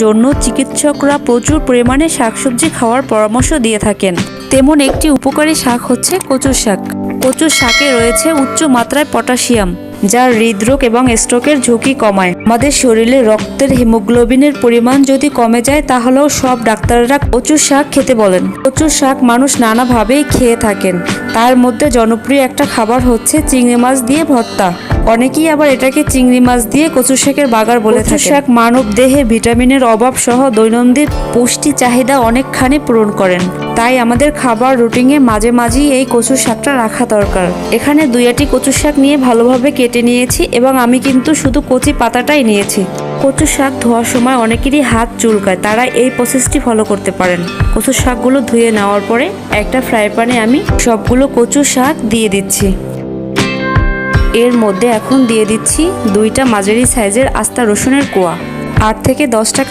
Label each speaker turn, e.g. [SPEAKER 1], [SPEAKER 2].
[SPEAKER 1] জন্য চিকিৎসকরা প্রচুর পরিমাণে শাকসবজি খাওয়ার পরামর্শ দিয়ে থাকেন। তেমন একটি উপকারী শাক হচ্ছে কচু শাক। কচু শাকে রয়েছে উচ্চ মাত্রায় পটাশিয়াম, যা হৃদরোগ এবং স্ট্রোকের ঝুঁকি কমায়। আমাদের শরীরে রক্তের হিমোগ্লোবিনের পরিমাণ যদি কমে যায় তাহলেও সব ডাক্তাররা কচু শাক খেতে বলেন। কচু শাক মানুষ নানাভাবেই খেয়ে থাকেন, তার মধ্যে জনপ্রিয় একটা খাবার হচ্ছে চিংড়ি মাছ দিয়ে ভর্তা। অনেকেই আবার এটাকে চিংড়ি মাছ দিয়ে কচু শাকের বাগার বলে থাকে। কচু শাক মানব দেহে ভিটামিনের অভাব সহ দৈনন্দিন পুষ্টি চাহিদা অনেকখানি পূরণ করেন। তাই আমাদের খাবার রুটিনে মাঝে মাঝেই এই কচু শাকটা রাখা দরকার। এখানে 2টি কচু শাক নিয়ে ভালোভাবে কেটে নিয়েছি এবং আমি কিন্তু শুধু কচি পাতাটাই নিয়েছি। কচু শাক ধোয়ার সময় অনেকেরই হাত চুলকায়, তারা এই প্রসেসটি ফলো করতে পারেন। কচু শাকগুলো ধুয়ে নেওয়ার পরে একটা ফ্রাই প্যানে আমি সবগুলো কচু শাক দিয়ে দিচ্ছি। এর মধ্যে এখন দিয়ে দিচ্ছি 2টা মাঝারি সাইজের আস্ত রসুনের কোয়া, 8 থেকে 10টা